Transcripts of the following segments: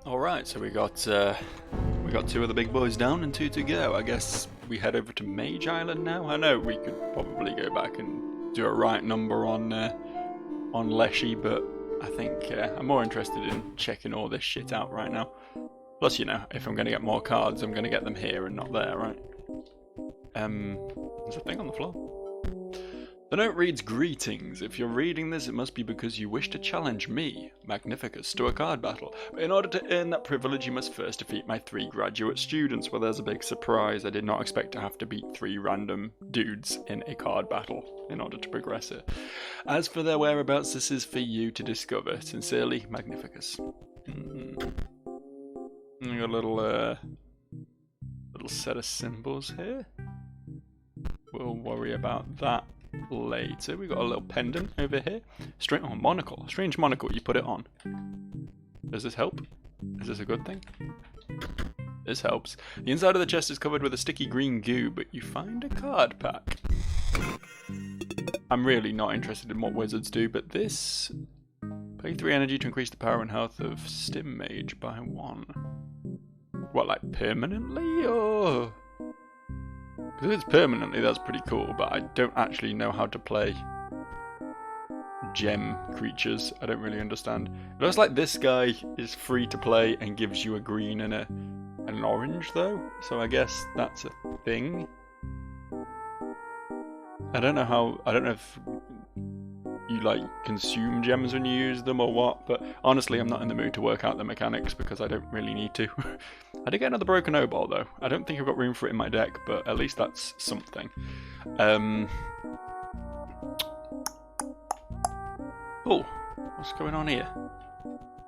Alright, so we got two of the big boys down and two to go. I guess we head over to Mage Island now. I know we could probably go back and do a right number on Leshy, but I think I'm more interested in checking all this shit out right now. Plus, you know, if I'm going to get more cards, I'm going to get them here and not there, right? There's a thing on the floor. The note reads, "Greetings. If you're reading this, it must be because you wish to challenge me, Magnificus, to a card battle. But in order to earn that privilege, you must first defeat my 3 graduate students." Well, there's a big surprise. I did not expect to have to beat 3 random dudes in a card battle in order to progress it. As for their whereabouts, this is for you to discover. Sincerely, Magnificus. We got a little set of symbols here. We'll worry about that later. We got a little pendant over here. Monocle. Strange monocle. You put it on. Does this help? Is this a good thing? This helps. The inside of the chest is covered with a sticky green goo, but you find a card pack. I'm really not interested in what wizards do, but this... Pay 3 energy to increase the power and health of Stim Mage by 1. What, like permanently, or...? Because if it's permanently, that's pretty cool, but I don't actually know how to play gem creatures. I don't really understand. It looks like this guy is free to play and gives you a green and an orange, though, so I guess that's a thing. I don't know if you like consume gems when you use them or what, but honestly I'm not in the mood to work out the mechanics because I don't really need to. I did get another broken O-ball though. I don't think I've got room for it in my deck, but at least that's something. Oh, what's going on here?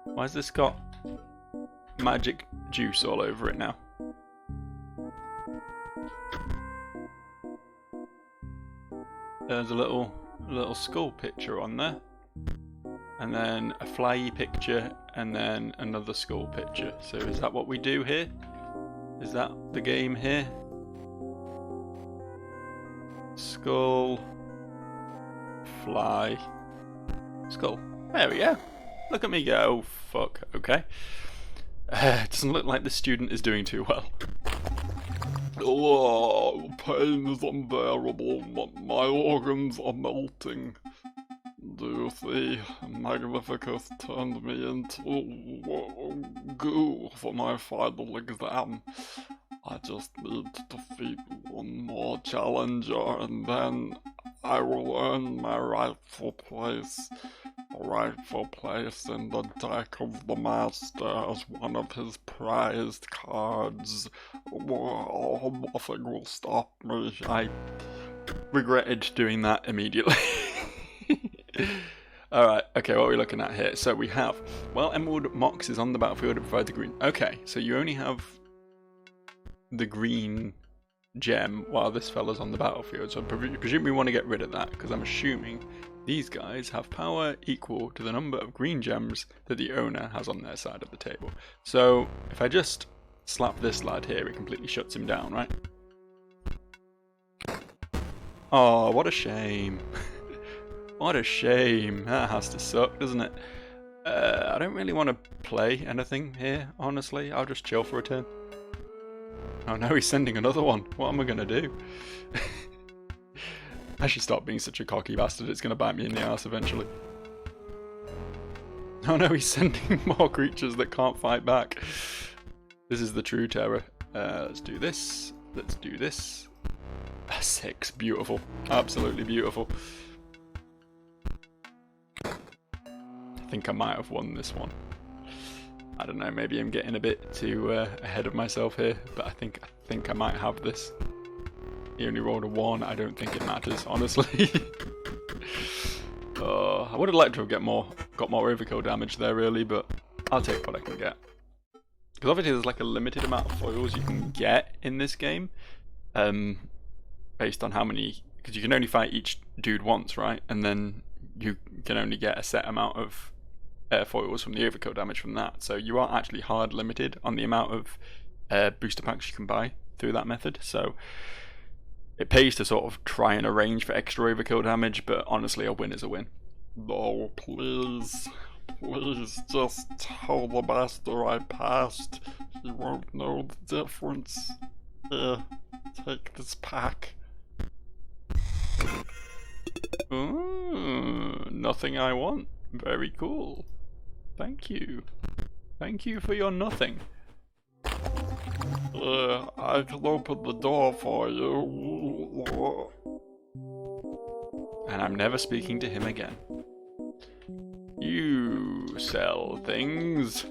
Why has this got magic juice all over it now? There's a little skull picture on there, and then a flyy picture, and then another skull picture. So is that what we do here? Is that the game here? Skull, fly, skull. There we go. Look at me go. Oh, fuck. Okay. It doesn't look like the student is doing too well. Oh, pain is unbearable. My organs are melting. Do you see? Magnificus turned me into goo for my final exam. I just need to defeat one more challenger and then I will earn my rightful place. A rightful place in the deck of the master as one of his prized cards. Nothing will stop me. I regretted doing that immediately. Alright, okay, what are we looking at here? So we have, while Emerald Mox is on the battlefield, it provides the green. Okay, so you only have the green gem while this fella's on the battlefield. So I presume we want to get rid of that, because I'm assuming these guys have power equal to the number of green gems that the owner has on their side of the table. So if I just slap this lad here, it completely shuts him down, right? Oh, what a shame. What a shame. That has to suck, doesn't it? I don't really want to play anything here, honestly. I'll just chill for a turn. Oh no, he's sending another one. What am I going to do? I should stop being such a cocky bastard. It's going to bite me in the ass eventually. Oh no, he's sending more creatures that can't fight back. This is the true terror. Let's do this. Let's do this. 6. Beautiful. Absolutely beautiful. I think I might have won this one. I don't know, maybe I'm getting a bit too ahead of myself here, but I think I might have this. He only rolled a 1, I don't think it matters, honestly. I would have liked to have got more overkill damage there really, but I'll take what I can get. Because obviously there's like a limited amount of foils you can get in this game, based on how many, because you can only fight each dude once, right? And then you can only get a set amount of foils from the overkill damage from that. So you are actually hard limited on the amount of booster packs you can buy through that method. So it pays to sort of try and arrange for extra overkill damage, but honestly a win is a win. Oh, please. Please just tell the master I passed. He won't know the difference. Here, take this pack. Ooh, nothing I want. Very cool. Thank you. Thank you for your nothing. I can open the door for you. And I'm never speaking to him again. You sell things.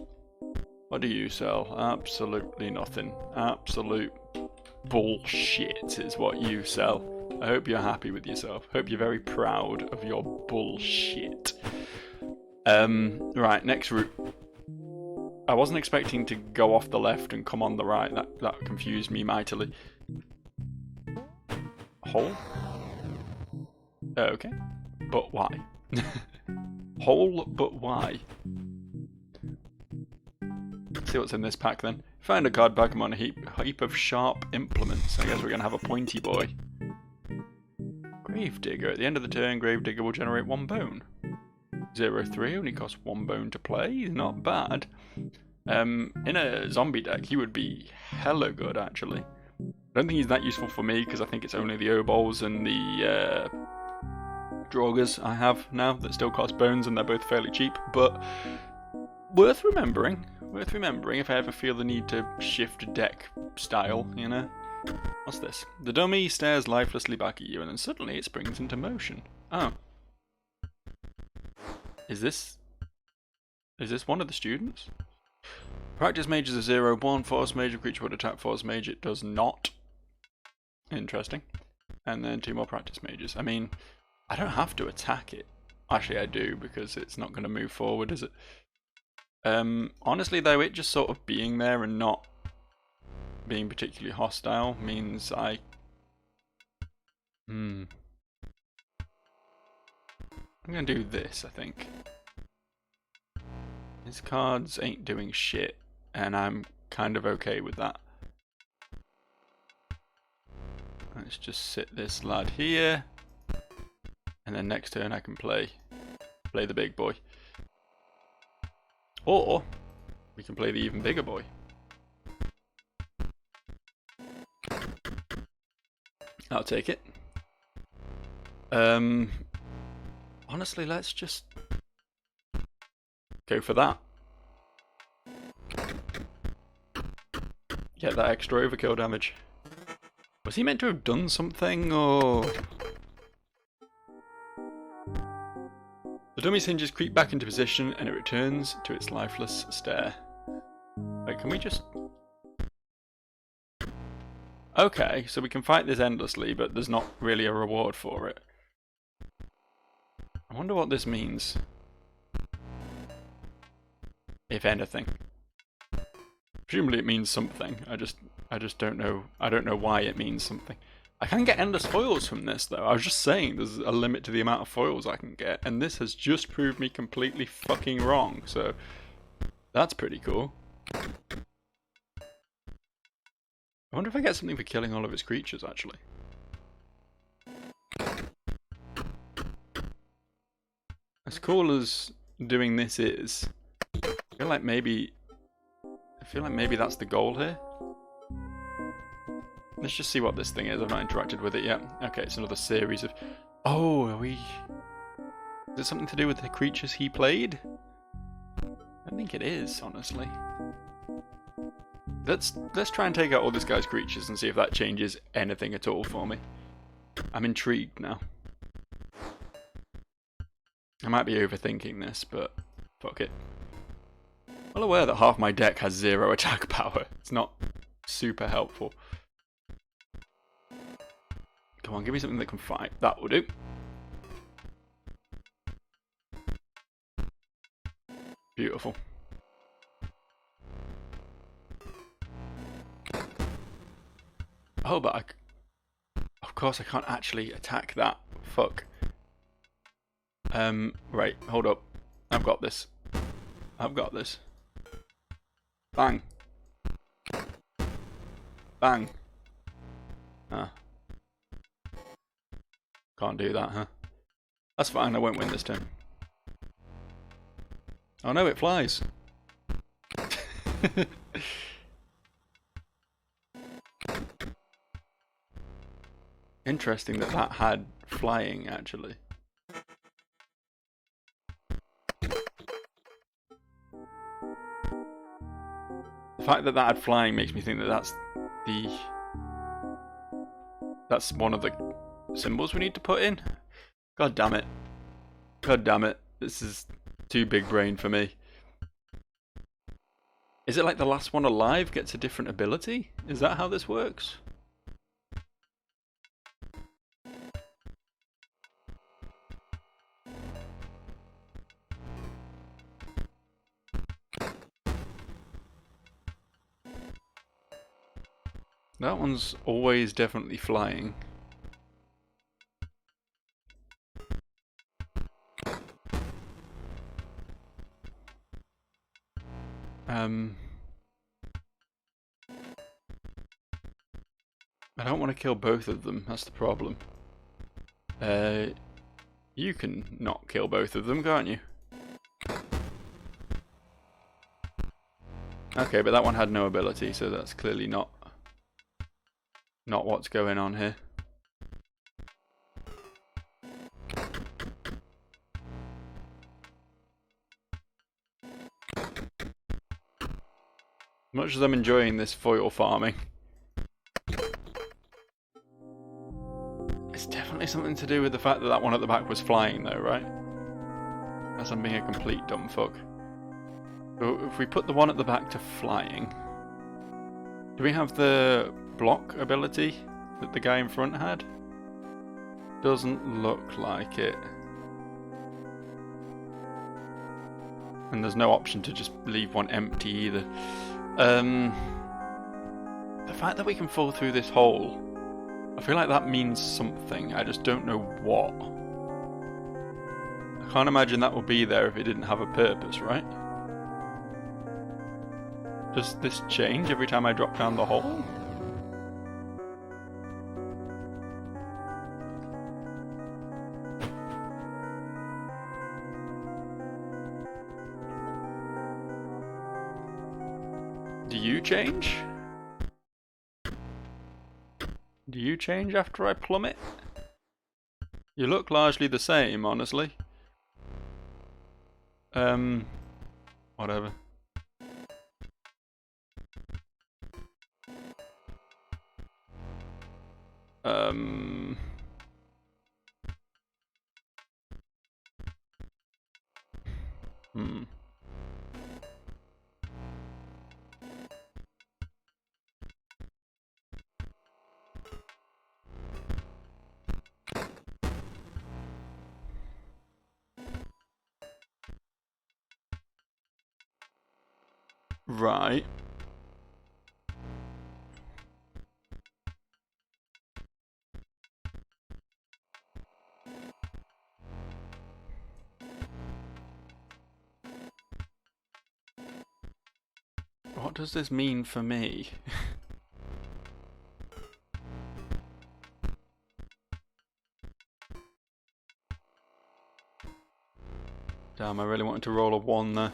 What do you sell? Absolutely nothing. Absolute bullshit is what you sell. I hope you're happy with yourself. Hope you're very proud of your bullshit. Right, next route. I wasn't expecting to go off the left and come on the right. That confused me mightily. Hole? Okay. But why? Hole, but why? Let's see what's in this pack then. Find a card back on a heap of sharp implements. I guess we're gonna have a pointy boy. Gravedigger. At the end of the turn, Gravedigger will generate 1 bone. 0-3 only costs 1 bone to play. Not bad. In a zombie deck, he would be hella good actually. I don't think he's that useful for me because I think it's only the Obols and the Draugrs I have now that still cost bones, and they're both fairly cheap, but worth remembering. Worth remembering if I ever feel the need to shift deck style, you know? What's this? The dummy stares lifelessly back at you, and then suddenly it springs into motion. Oh. Is this one of the students? Practice mage is a 0-1. Force mage, a creature would attack force mage. It does not. Interesting. And then 2 more practice mages. I mean, I don't have to attack it. Actually, I do, because it's not going to move forward, is it? Honestly, though, it just sort of being there and not being particularly hostile means I... I'm going to do this, I think. His cards ain't doing shit, and I'm kind of okay with that. Let's just sit this lad here, and then next turn I can play the big boy. Or we can play the even bigger boy. I'll take it. Honestly, let's just go for that. Get that extra overkill damage. Was he meant to have done something, or...? The dummy's hinges creep back into position, and it returns to its lifeless stare. Wait, can we just... Okay, so we can fight this endlessly, but there's not really a reward for it. I wonder what this means. If anything. Presumably it means something. I just don't know. I don't know why it means something. I can get endless foils from this though. I was just saying there's a limit to the amount of foils I can get, and this has just proved me completely fucking wrong, so that's pretty cool. I wonder if I get something for killing all of its creatures actually. As cool as doing this is, I feel like maybe that's the goal here. Let's just see what this thing is. I've not interacted with it yet. Okay, it's another series of... Oh, are we... Is it something to do with the creatures he played? I think it is, honestly. Let's try and take out all this guy's creatures and see if that changes anything at all for me. I'm intrigued now. I might be overthinking this, but fuck it. Well aware that half my deck has 0 attack power. It's not super helpful. Come on, give me something that can fight. That will do. Beautiful. Oh, but of course I can't actually attack that. Fuck. Right, hold up. I've got this. I've got this. Bang. Bang. Ah. Can't do that, huh? That's fine, I won't win this turn. Oh no, it flies. Interesting that that had flying, actually. The fact that that had flying makes me think that that's one of the symbols we need to put in. God damn it. God damn it. This is too big brain for me. Is it like the last one alive gets a different ability? Is that how this works? That one's always definitely flying. I don't want to kill both of them, that's the problem. You can not kill both of them, can't you? Okay, but that one had no ability, so that's clearly not what's going on here. Much as I'm enjoying this foil farming, it's definitely something to do with the fact that that one at the back was flying though, right? As I'm being a complete dumb fuck. So if we put the one at the back to flying, do we have the block ability that the guy in front had? Doesn't look like it. And there's no option to just leave one empty either. The fact that we can fall through this hole, I feel like that means something. I just don't know what. I can't imagine that would be there if it didn't have a purpose, right? Does this change every time I drop down the hole? Do you change? Do you change after I plummet? You look largely the same, honestly. Whatever. Right. What does this mean for me? Damn, I really wanted to roll a 1 there.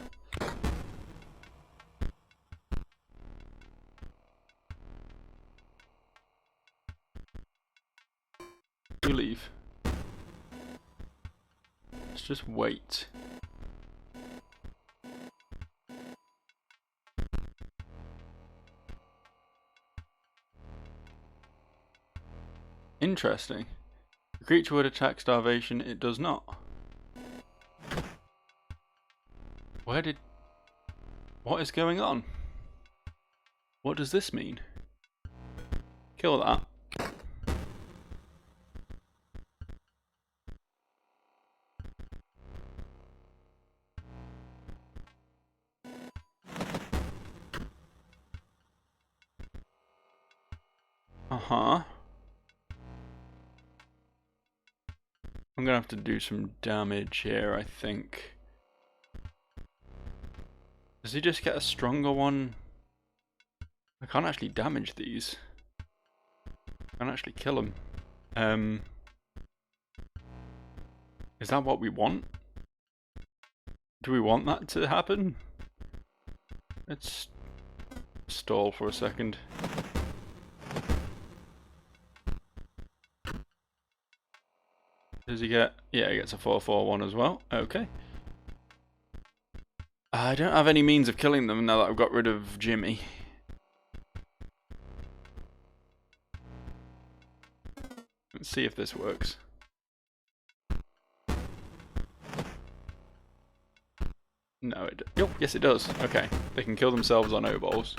You leave. Let's just wait. Interesting. The creature would attack starvation, it does not. What is going on? What does this mean? Kill that. Uh-huh. I'm gonna have to do some damage here, I think. Does he just get a stronger one? I can't actually damage these. I can't actually kill them. Is that what we want? Do we want that to happen? Let's stall for a second. Does he get... Yeah, he gets a 4-4-1 as well. Okay. I don't have any means of killing them now that I've got rid of Jimmy. Let's see if this works. No, it... Oh, yes it does. Okay. They can kill themselves on O-balls.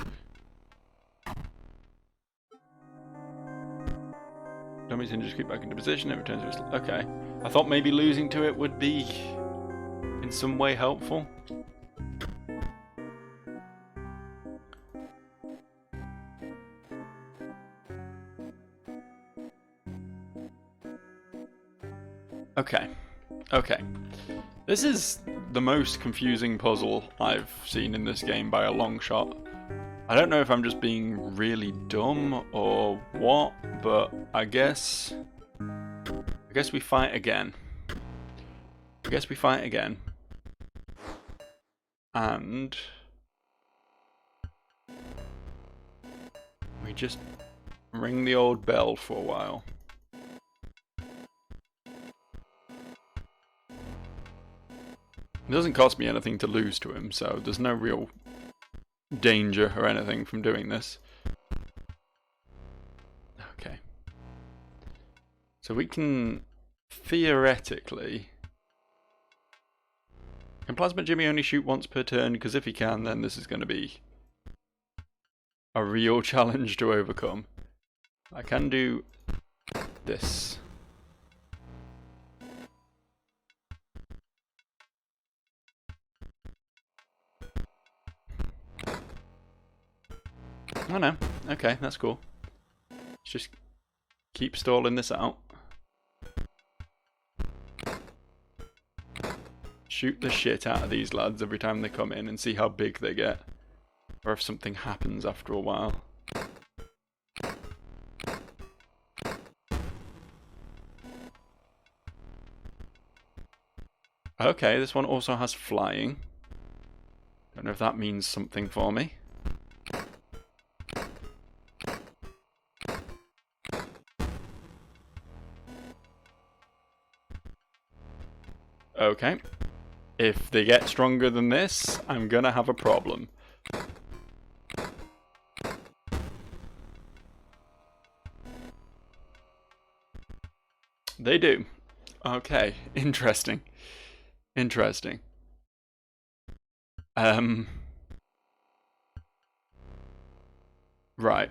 Dummies can just keep back into position, it returns to its... Okay. I thought maybe losing to it would be in some way helpful. Okay. Okay. This is the most confusing puzzle I've seen in this game by a long shot. I don't know if I'm just being really dumb or what, but I guess we fight again. I guess we fight again. And we just ring the old bell for a while. It doesn't cost me anything to lose to him, so there's no real danger or anything from doing this. Okay. So we can theoretically... Can Plasma Jimmy only shoot once per turn? Because if he can, then this is going to be a real challenge to overcome. I can do this. Oh no, okay, that's cool. Let's just keep stalling this out. Shoot the shit out of these lads every time they come in and see how big they get. Or if something happens after a while. Okay, this one also has flying. Don't know if that means something for me. Okay. If they get stronger than this, I'm gonna have a problem. They do. Okay, interesting. Interesting. Right.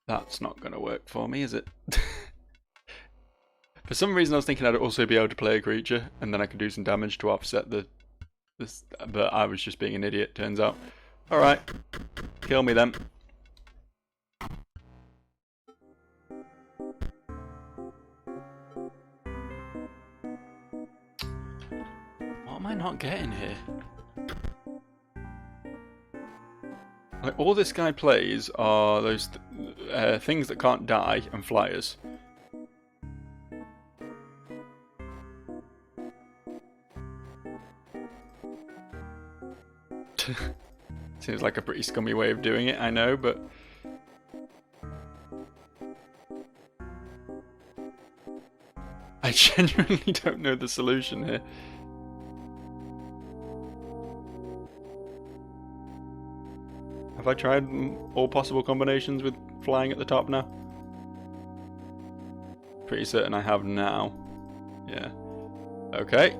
That's not going to work for me, is it? For some reason I was thinking I'd also be able to play a creature, and then I could do some damage to offset this, but I was just being an idiot, turns out. Alright, kill me then. What am I not getting here? Like, all this guy plays are those things that can't die and flyers. Seems like a pretty scummy way of doing it, I know, but... I genuinely don't know the solution here. Have I tried all possible combinations with flying at the top now? Pretty certain I have now. Yeah. Okay.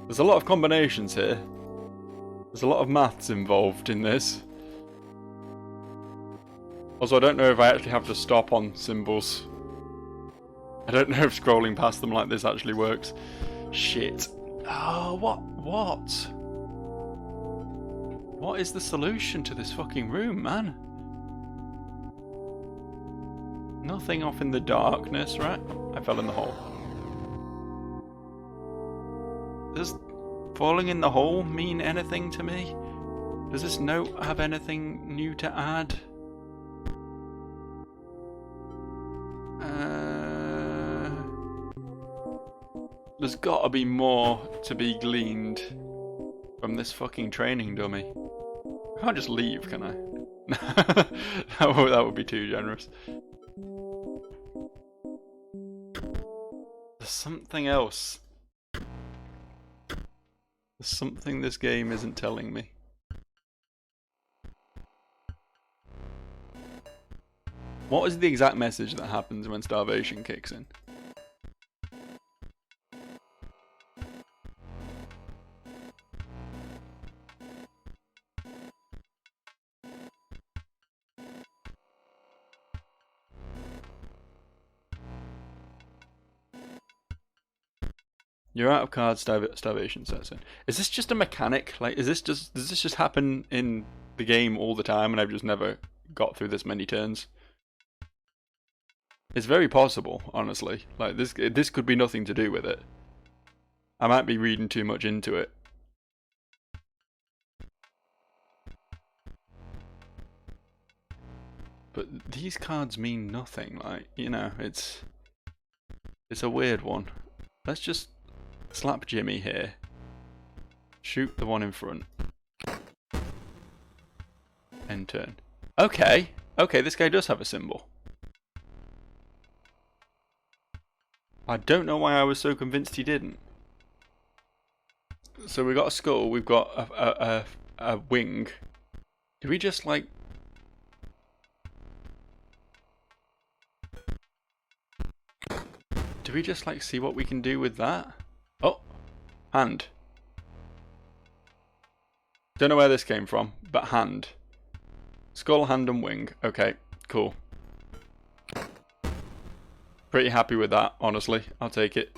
There's a lot of combinations here. There's a lot of maths involved in this. Also, I don't know if I actually have to stop on symbols. I don't know if scrolling past them like this actually works. Shit. Oh, what? What is the solution to this fucking room, man? Nothing off in the darkness, right? I fell in the hole. There's falling in the hole mean anything to me? Does this note have anything new to add? There's gotta be more to be gleaned from this fucking training dummy. I can't just leave, can I? That would be too generous. There's something else. There's something this game isn't telling me. What is the exact message that happens when starvation kicks in? You're out of cards, starvation sets in. Is this just a mechanic? Like, does this just happen in the game all the time and I've just never got through this many turns? It's very possible, honestly. Like, this could be nothing to do with it. I might be reading too much into it. But these cards mean nothing. Like, you know, it's a weird one. Let's just slap Jimmy here. Shoot the one in front. End turn. Okay. Okay, this guy does have a symbol. I don't know why I was so convinced he didn't. So we got a skull, we've got a wing. Do we just like... Do we just like see what we can do with that? Oh, hand. Don't know where this came from, but hand. Skull, hand and wing. Okay, cool. Pretty happy with that, honestly. I'll take it.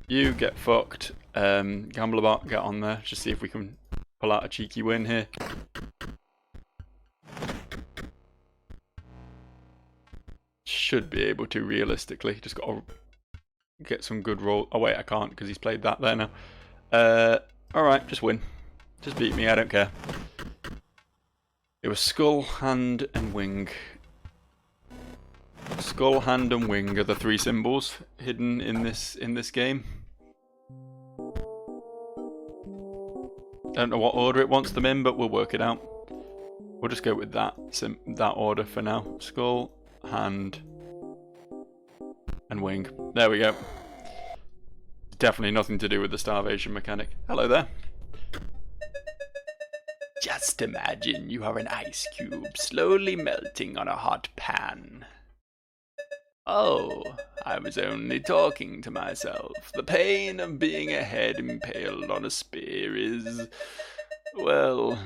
You get fucked. Gamblerbot, get on there. Just see if we can pull out a cheeky win here. Should be able to, realistically. Just got to get some good roll. Oh wait, I can't because he's played that there now. Alright, just win. Just beat me, I don't care. It was skull, hand and wing. Skull, hand and wing are the three symbols hidden in this game. Don't know what order it wants them in, but we'll work it out. We'll just go with that order for now. Skull, hand, and wing. There we go. Definitely nothing to do with the starvation mechanic. Hello there. Just imagine you are an ice cube slowly melting on a hot pan. Oh, I was only talking to myself. The pain of being a head impaled on a spear is... well,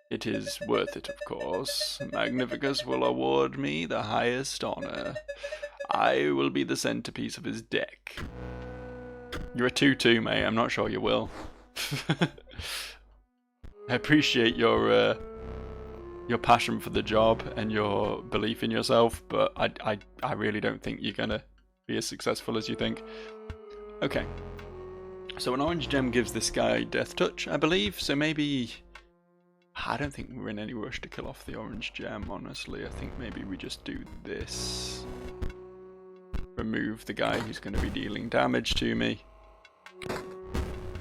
it is worth it, of course. Magnificus will award me the highest honor. I will be the centerpiece of his deck. You're a 2-2, mate. I'm not sure you will. I appreciate your passion for the job and your belief in yourself, but I really don't think you're gonna be as successful as you think. Okay. So an orange gem gives this guy death touch, I believe, so maybe... I don't think we're in any rush to kill off the orange gem, honestly. I think maybe we just do this. Remove the guy who's going to be dealing damage to me.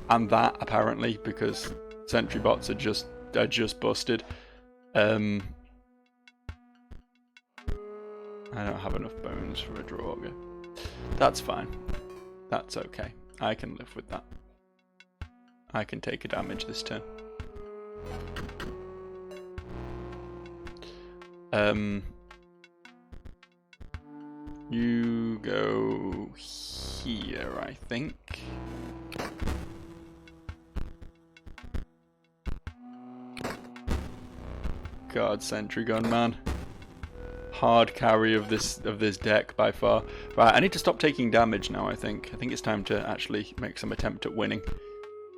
And that, apparently, because sentry bots are just busted. I don't have enough bones for a draw. That's fine. That's okay. I can live with that. I can take a damage this turn. You go here, I think. God, sentry gun, man. Hard carry of this deck by far. Right, I need to stop taking damage now, I think. I think it's time to actually make some attempt at winning.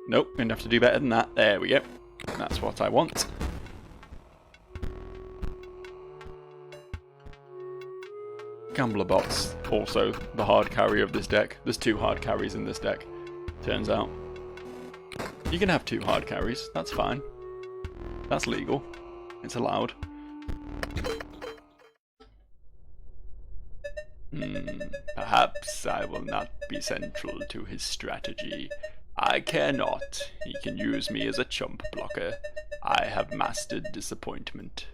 Nope, I'm gonna have to do better than that. There we go. That's what I want. Gambler bots, also the hard carry of this deck. There's two hard carries in this deck, turns out. You can have 2 hard carries, that's fine. That's legal. It's allowed. Perhaps I will not be central to his strategy. I care not. He can use me as a chump blocker. I have mastered disappointment.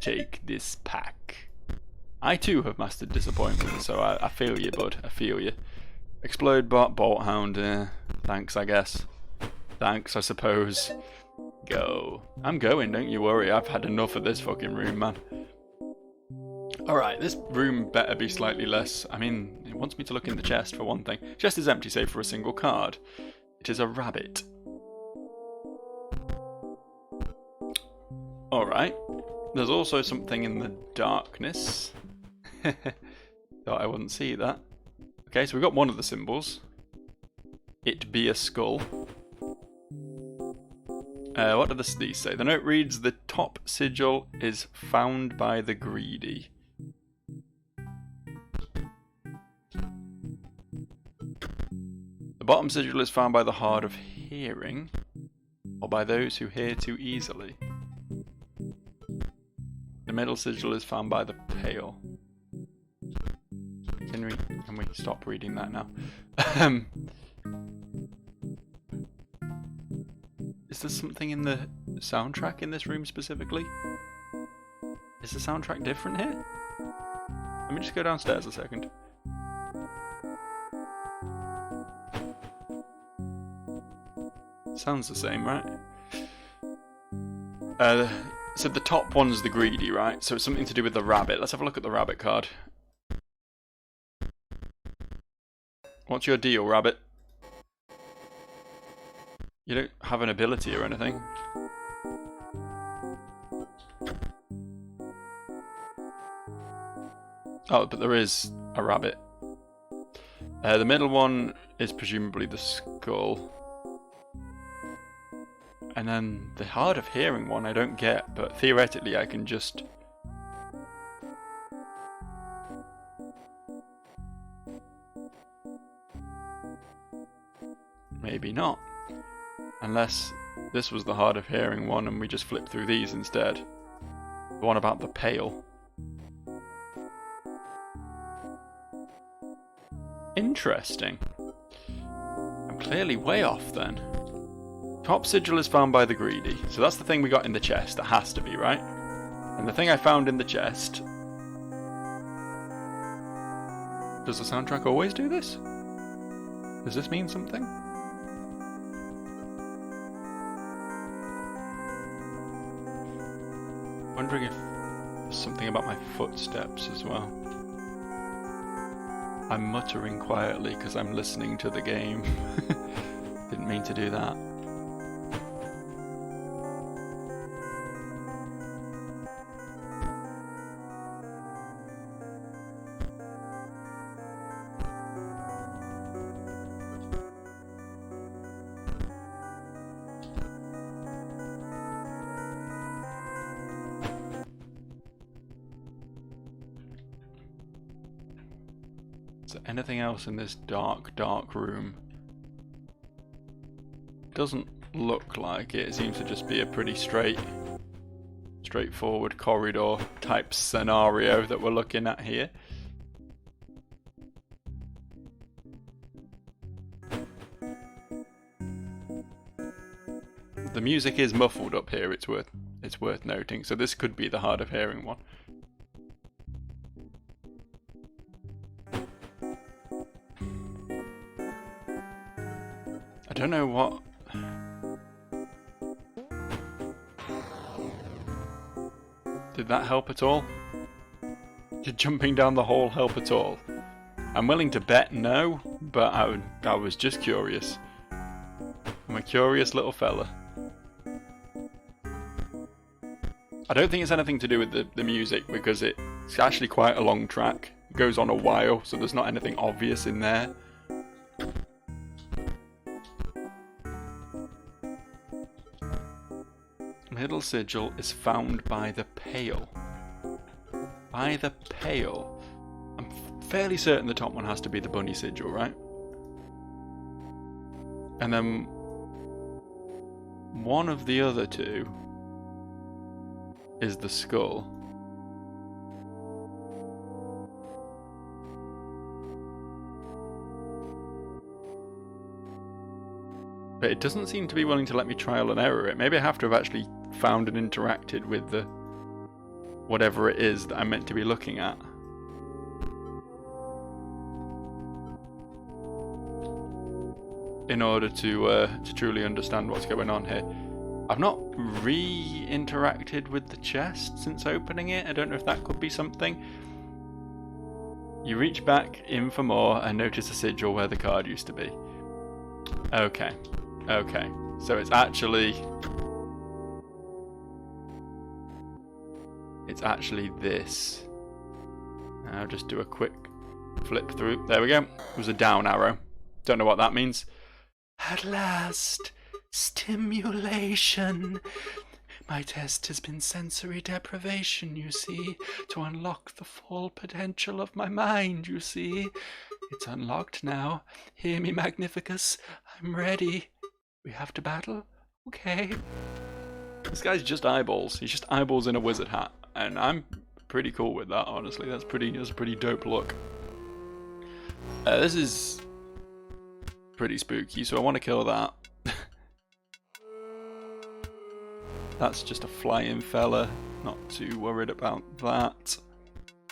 Take this pack. I too have mastered disappointment, so I feel you, bud. I feel you. Explode bot, bolt hound. Thanks, I guess. Thanks, I suppose. Go. I'm going, don't you worry. I've had enough of this fucking room, man. Alright, this room better be slightly less... I mean, it wants me to look in the chest, for one thing. Chest is empty, save for a single card. It is a rabbit. Alright. There's also something in the darkness. Thought I wouldn't see that. Okay, so we've got one of the symbols. It be a skull. What do these say? The note reads, the top sigil is found by the greedy. The bottom sigil is found by the hard of hearing, or by those who hear too easily. The middle sigil is found by the pale. Can we stop reading that now? Is there something in the soundtrack in this room specifically? Is the soundtrack different here? Let me just go downstairs a second. Sounds the same, right? So the top one's the greedy, right? So it's something to do with the rabbit. Let's have a look at the rabbit card. What's your deal, rabbit? You don't have an ability or anything. Oh, but there is a rabbit. The middle one is presumably the skull. And then the hard of hearing one I don't get, but theoretically I can just... Maybe not. Unless this was the hard of hearing one and we just flip through these instead. The one about the pale. Interesting. I'm clearly way off then. Top sigil is found by the greedy. So that's the thing we got in the chest. That has to be, right? And the thing I found in the chest... Does the soundtrack always do this? Does this mean something? Wondering if there's something about my footsteps as well. I'm muttering quietly because I'm listening to the game. Didn't mean to do that. Is there anything else in this dark, dark room? Doesn't look like it. It seems to just be a pretty straightforward corridor type scenario that we're looking at here. The music is muffled up here, it's worth noting, so this could be the hard of hearing one. I don't know what... Did that help at all? Did jumping down the hole help at all? I'm willing to bet no, but I was just curious. I'm a curious little fella. I don't think it's anything to do with the music, because it's actually quite a long track. It goes on a while, so there's not anything obvious in there. Middle sigil is found by the pale. By the pale. I'm fairly certain the top one has to be the bunny sigil, right? And then one of the other two is the skull. But it doesn't seem to be willing to let me trial and error it. Maybe I have to have actually found and interacted with the whatever it is that I'm meant to be looking at. In order to truly understand what's going on here. I've not re-interacted with the chest since opening it. I don't know if that could be something. You reach back in for more and notice a sigil where the card used to be. Okay. Okay. So it's actually this. I'll just do a quick flip through. There we go. It was a down arrow. Don't know what that means. At last, stimulation. My test has been sensory deprivation, you see, to unlock the full potential of my mind, you see. It's unlocked now. Hear me, Magnificus. I'm ready. We have to battle? Okay. This guy's just eyeballs. He's just eyeballs in a wizard hat. And I'm pretty cool with that, honestly. That's a pretty dope look. This is pretty spooky, so I want to kill that. That's just a flying fella. Not too worried about that.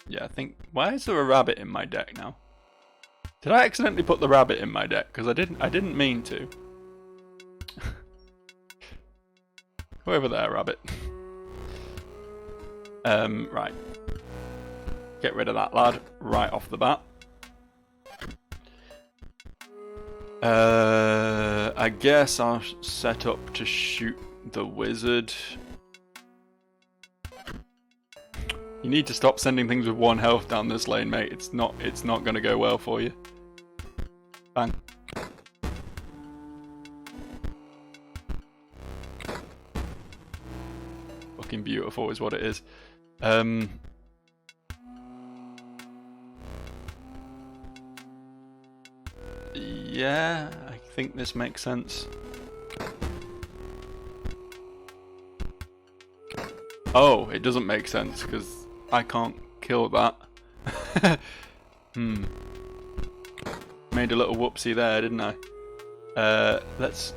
Yeah, I think... Why is there a rabbit in my deck now? Did I accidentally put the rabbit in my deck? Because I didn't mean to. Go over there, rabbit. Right. Get rid of that lad right off the bat. I guess I'll set up to shoot the wizard. You need to stop sending things with 1 health down this lane, mate. It's not gonna go well for you. Bang. Fucking beautiful is what it is. Yeah, I think this makes sense. Oh, it doesn't make sense because I can't kill that. Made a little whoopsie there, didn't I? Let's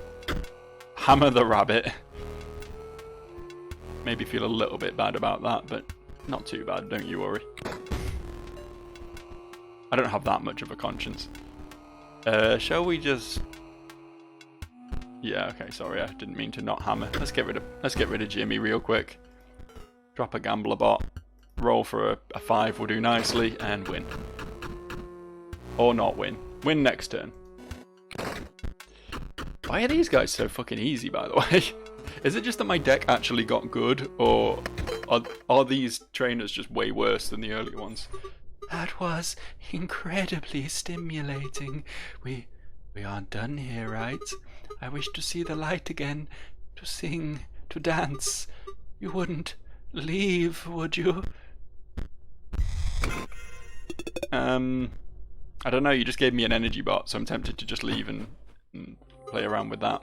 hammer the rabbit. Maybe feel a little bit bad about that, but not too bad, don't you worry. I don't have that much of a conscience. Shall we just... Yeah, okay, sorry, I didn't mean to not hammer. Let's get rid of Jimmy real quick. Drop a gambler bot. Roll for a 5 will do nicely, and win. Or not win. Win next turn. Why are these guys so fucking easy, by the way? Is it just that my deck actually got good, or are these trainers just way worse than the early ones? That was incredibly stimulating. We aren't done here, right? I wish to see the light again, to sing, to dance. You wouldn't leave, would you? I don't know, you just gave me an energy bot, so I'm tempted to just leave and play around with that.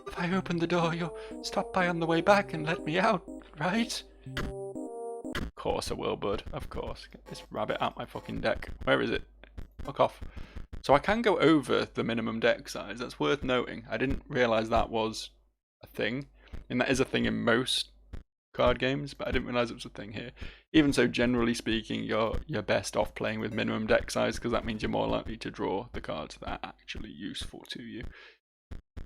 If I open the door, you'll stop by on the way back and let me out, right? Of course I will, bud. Of course. Get this rabbit out my fucking deck. Where is it? Fuck off. So I can go over the minimum deck size. That's worth noting. I didn't realise that was a thing. And that is a thing in most card games, but I didn't realise it was a thing here. Even so, generally speaking, you're best off playing with minimum deck size because that means you're more likely to draw the cards that are actually useful to you.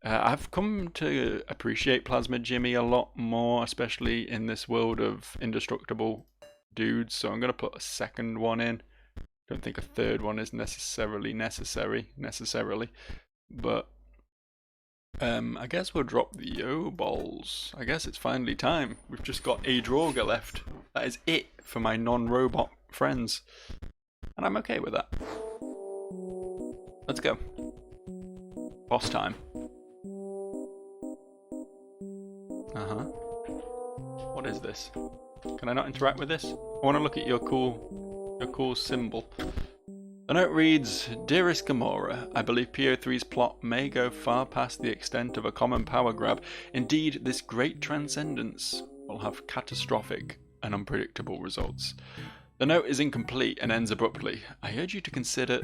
I've come to appreciate Plasma Jimmy a lot more, especially in this world of indestructible dudes, so I'm going to put a second one in. Don't think a third one is necessarily, but I guess we'll drop the O-balls. I guess it's finally time. We've just got a Draugr left. That is it for my non-robot friends, and I'm okay with that. Let's go. Boss time. What is this? Can I not interact with this? I want to look at your cool symbol. The note reads, Dearest Gamora, I believe PO3's plot may go far past the extent of a common power grab. Indeed, this great transcendence will have catastrophic and unpredictable results. The note is incomplete and ends abruptly. I urge you to consider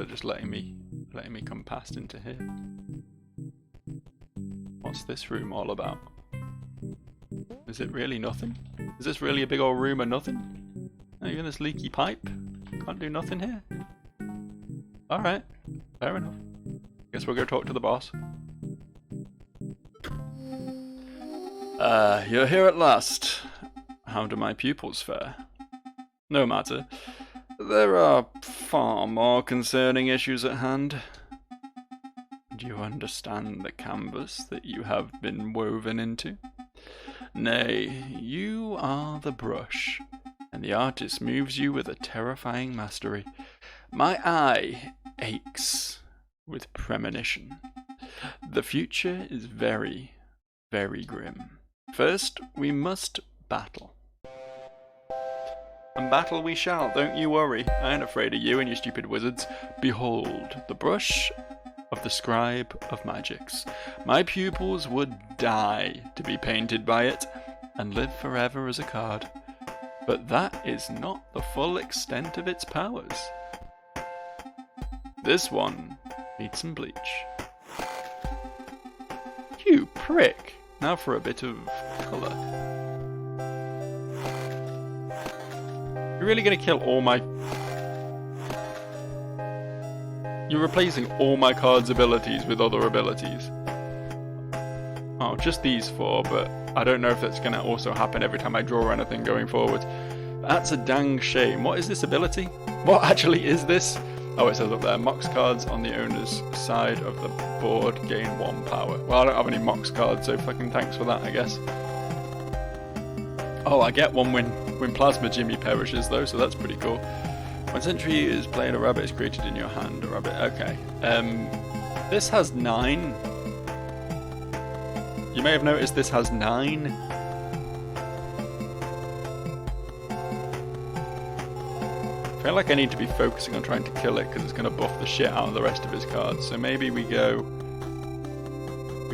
just letting me come past into here. What's this room all about? Is it really nothing? Is this really a big old room of nothing? Oh, you're in this leaky pipe? Can't do nothing here? Alright, fair enough. Guess we'll go talk to the boss. You're here at last. How do my pupils fare? No matter. There are far more concerning issues at hand. Do you understand the canvas that you have been woven into? Nay, you are the brush, and the artist moves you with a terrifying mastery. My eye aches with premonition. The future is very, very grim. First, we must battle. And battle we shall, don't you worry. I ain't afraid of you and your stupid wizards. Behold, the brush of the scribe of magics. My pupils would die to be painted by it, and live forever as a card. But that is not the full extent of its powers. This one needs some bleach. You prick! Now for a bit of colour. You're really gonna kill all my... You're replacing all my cards' abilities with other abilities. Oh, just these four, but I don't know if that's gonna also happen every time I draw anything going forward. That's a dang shame. What is this ability? What actually is this? Oh, it says up there, Mox cards on the owner's side of the board gain 1 power. Well, I don't have any Mox cards, so fucking thanks for that, I guess. Oh, I get one when Plasma Jimmy perishes, though, so that's pretty cool. When Sentry is playing, a rabbit is created in your hand. A rabbit, okay. This has 9. You may have noticed this has 9. I feel like I need to be focusing on trying to kill it because it's going to buff the shit out of the rest of his cards. So maybe we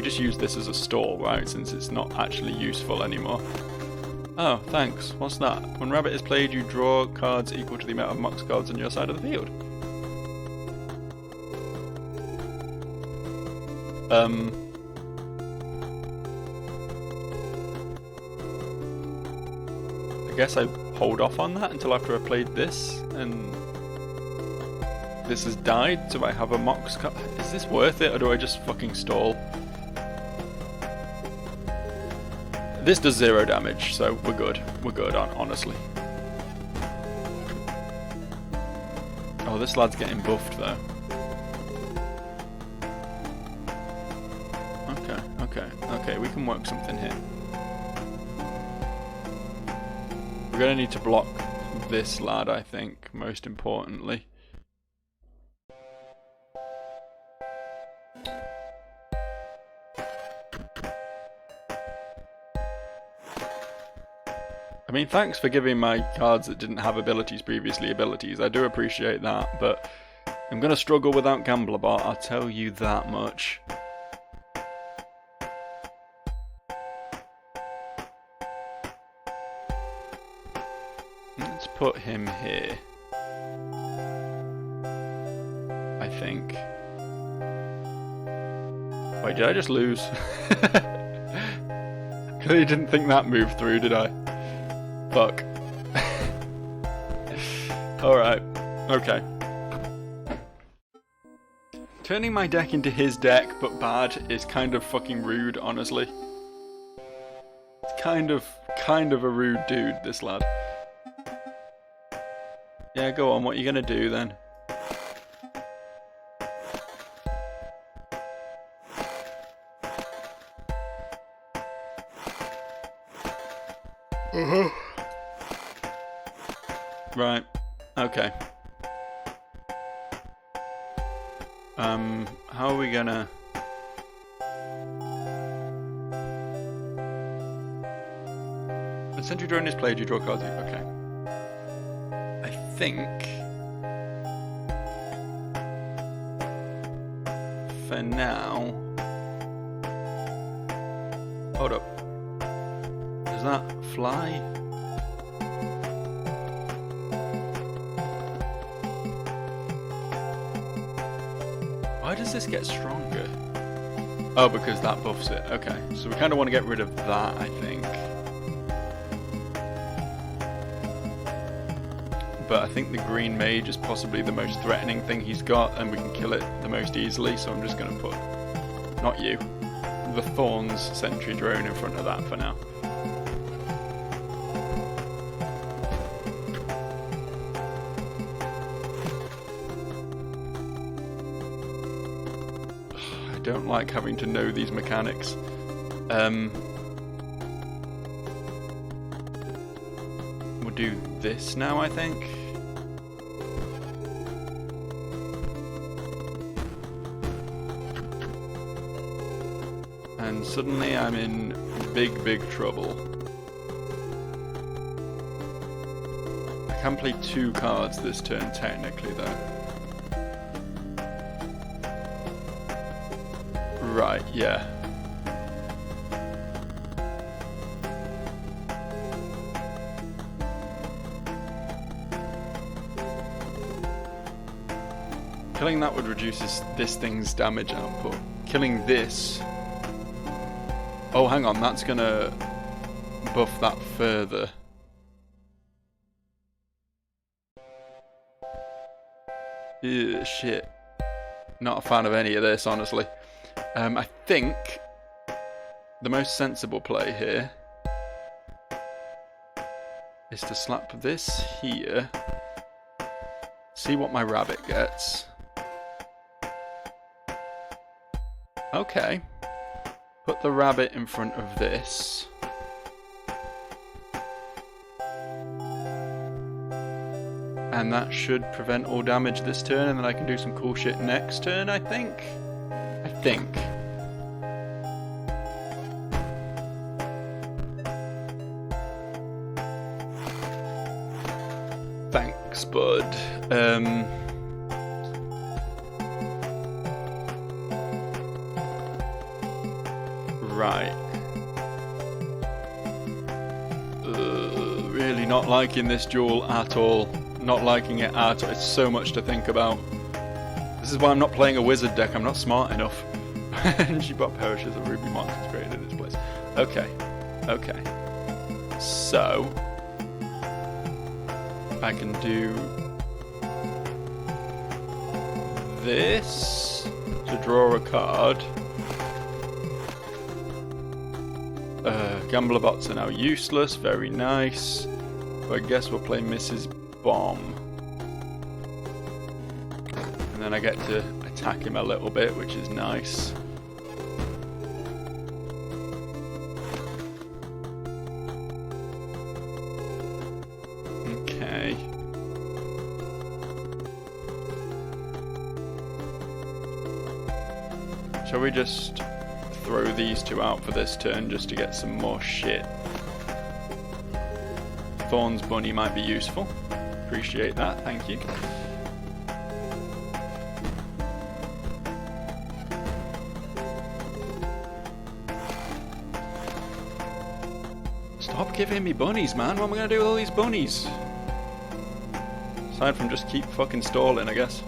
just use this as a stall, right? Since it's not actually useful anymore. Oh, thanks. What's that? When Rabbit is played, you draw cards equal to the amount of Mox cards on your side of the field. I guess I hold off on that until after I played this, and this has died, so I have a Mox card. Is this worth it, or do I just fucking stall? This does 0 damage, so we're good. We're good, honestly. Oh, this lad's getting buffed, though. Okay, we can work something here. We're gonna need to block this lad, I think, most importantly. I mean, thanks for giving my cards that didn't have abilities previously abilities. I do appreciate that, but I'm gonna struggle without Gamblerbot, I'll tell you that much. Let's put him here. I think. Wait, did I just lose? Clearly didn't think that moved through, did I? Fuck. Alright, okay. Turning my deck into his deck, but bad, is kind of fucking rude, honestly. It's kind of a rude dude, this lad. Yeah, go on, what are you gonna do then? Right, okay. How are we gonna... When Sentry Drone is played, you draw cards. Okay. think for now. Hold up. Does that fly? Why does this get stronger? Oh, because that buffs it. Okay, so we kind of want to get rid of that, I think. But I think the green mage is possibly the most threatening thing he's got, and we can kill it the most easily, so I'm just going to put, not you, the Thorns sentry drone in front of that for now. I don't like having to know these mechanics. We'll do this now, I think. And suddenly I'm in big trouble. I can play 2 cards this turn technically though. Right, yeah. Killing that would reduce this thing's damage output. Killing this... Oh, hang on, that's gonna buff that further. Ew, shit. Not a fan of any of this, honestly. I think the most sensible play here is to slap this here, see what my rabbit gets. Okay. Put the rabbit in front of this. And that should prevent all damage this turn, and then I can do some cool shit next turn, I think. Thanks, bud. Right. Really not liking this duel at all. Not liking it at all. It's so much to think about. This is why I'm not playing a wizard deck. I'm not smart enough. And she bought perishes of ruby monsters created in this place. Okay. Okay. So I can do this to draw a card. Gambler bots are now useless, very nice. So I guess we'll play Mrs. Bomb. And then I get to attack him a little bit, which is nice. Okay. Shall we just throw these 2 out for this turn just to get some more shit? Thorn's bunny might be useful. Appreciate that, thank you. Stop giving me bunnies, man. What am I gonna do with all these bunnies? Aside from just keep fucking stalling, I guess.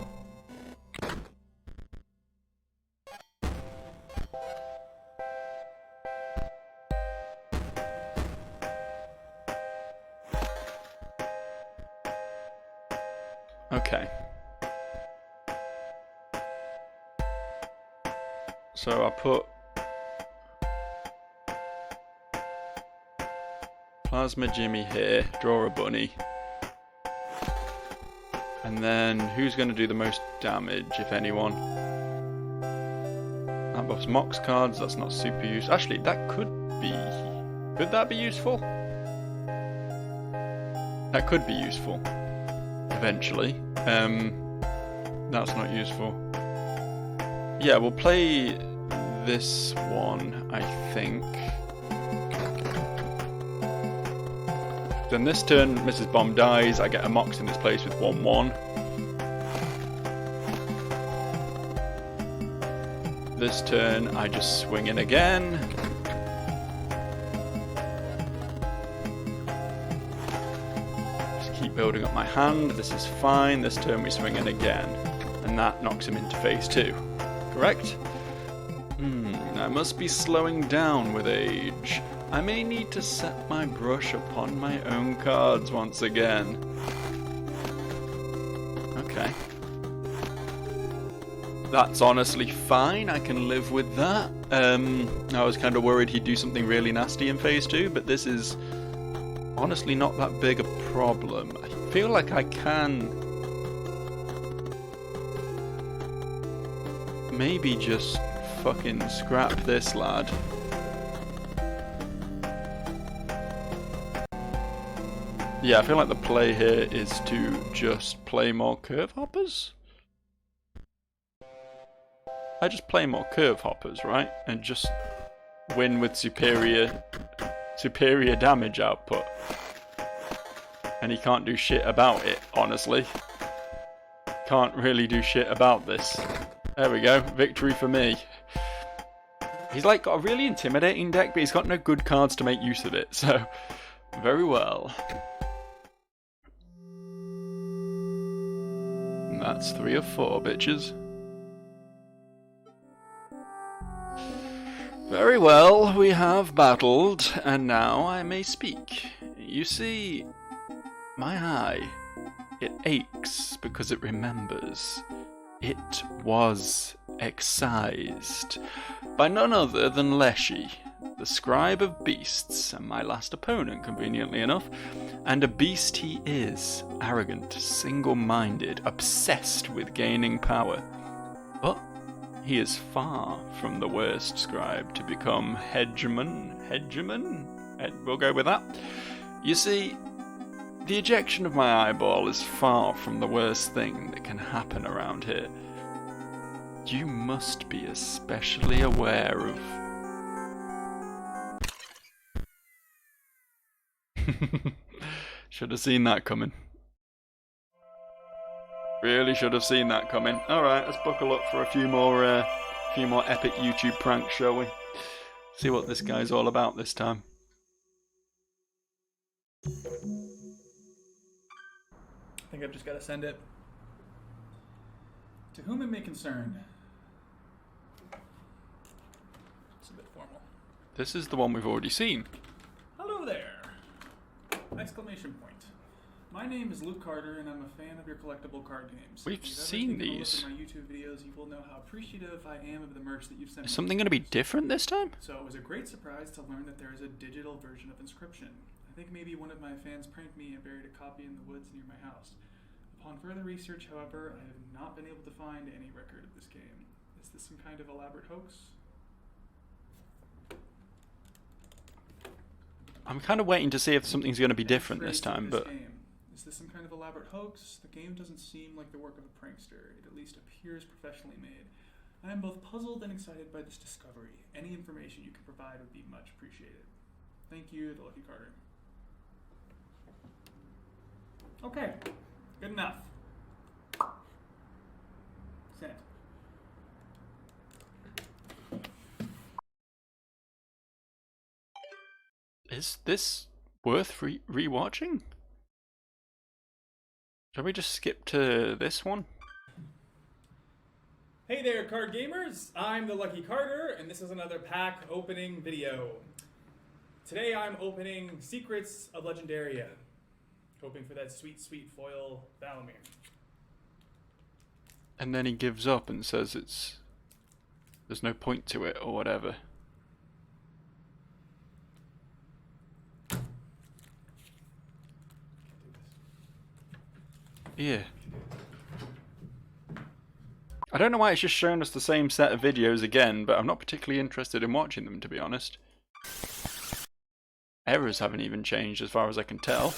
Okay. So I'll put Plasma Jimmy here, draw a bunny. And then who's going to do the most damage, if anyone? That buffs Mox cards, that's not super useful. Actually, that could be... Could that be useful? That could be useful. Eventually. That's not useful. Yeah, we'll play this one, I think. Then this turn, Mrs. Bomb dies, I get a Mox in its place with 1-1. This turn, I just swing in again. Just keep building up my hand, this is fine. This turn we swing in again. And that knocks him into phase 2. Correct? I must be slowing down with age. I may need to set my brush upon my own cards once again. Okay. That's honestly fine, I can live with that. I was kind of worried he'd do something really nasty in phase 2, but this is honestly not that big a problem. I feel like I can maybe just fucking scrap this lad. Yeah, I feel like the play here is to just play more curve hoppers. I just play more curve hoppers, right? And just win with superior damage output. And he can't do shit about it, honestly. Can't really do shit about this. There we go, victory for me. He's like got a really intimidating deck, but he's got no good cards to make use of it, so very well. And that's 3 of 4, bitches. Very well, we have battled, and now I may speak. You see, my eye, it aches because it remembers. It was excised by none other than Leshy, the scribe of beasts, and my last opponent, conveniently enough. And a beast he is, arrogant, single-minded, obsessed with gaining power. But he is far from the worst scribe to become hegemon? We'll go with that. You see, the ejection of my eyeball is far from the worst thing that can happen around here. You must be especially aware of... Should have seen that coming. Really should have seen that coming. Alright, let's buckle up for a few more epic YouTube pranks, shall we? See what this guy's all about this time. I think I've just got to send it. To whom it may concern. It's a bit formal. This is the one we've already seen. Hello there! Exclamation point. My name is Luke Carter, and I'm a fan of your collectible card games. We've seen these. If you've ever taken a look at my YouTube videos, you will know how appreciative I am of the merch that you've sent me. Is something going to be different this time? So it was a great surprise to learn that there is a digital version of Inscryption. I think maybe one of my fans pranked me and buried a copy in the woods near my house. Upon further research, however, I have not been able to find any record of this game. Is this some kind of elaborate hoax? I'm kind of waiting to see if something's going to be different this time, but... Is this some kind of elaborate hoax? The game doesn't seem like the work of a prankster. It at least appears professionally made. I am both puzzled and excited by this discovery. Any information you can provide would be much appreciated. Thank you, the Lucky Carter. Okay, good enough. Sent. Is this worth re-watching? Shall we just skip to this one? Hey there, card gamers! I'm the Lucky Carter, and this is another pack opening video. Today I'm opening Secrets of Legendaria, hoping for that sweet, sweet foil Valamir. And then he gives up and says there's no point to it or whatever. Yeah. I don't know why it's just shown us the same set of videos again, but I'm not particularly interested in watching them, to be honest. Errors haven't even changed as far as I can tell.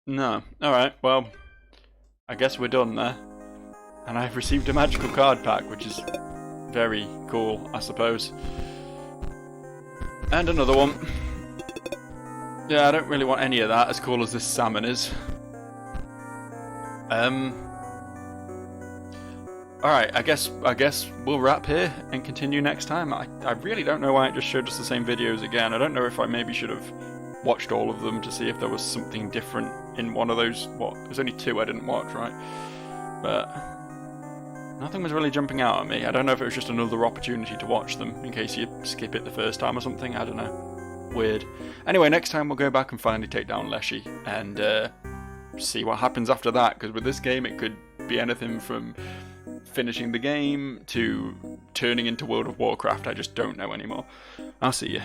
No. Alright, well, I guess we're done there. And I've received a magical card pack, which is very cool, I suppose. And another one. Yeah, I don't really want any of that, as cool as this salmon is. Alright, I guess we'll wrap here and continue next time. I really don't know why it just showed us the same videos again. I don't know if I maybe should have watched all of them to see if there was something different in one of those. There's only 2 I didn't watch, right? But nothing was really jumping out at me. I don't know if it was just another opportunity to watch them in case you skip it the first time or something. I don't know. Weird. Anyway, next time we'll go back and finally take down Leshy and see what happens after that, because with this game it could be anything from finishing the game to turning into World of Warcraft. I just don't know anymore. I'll see you.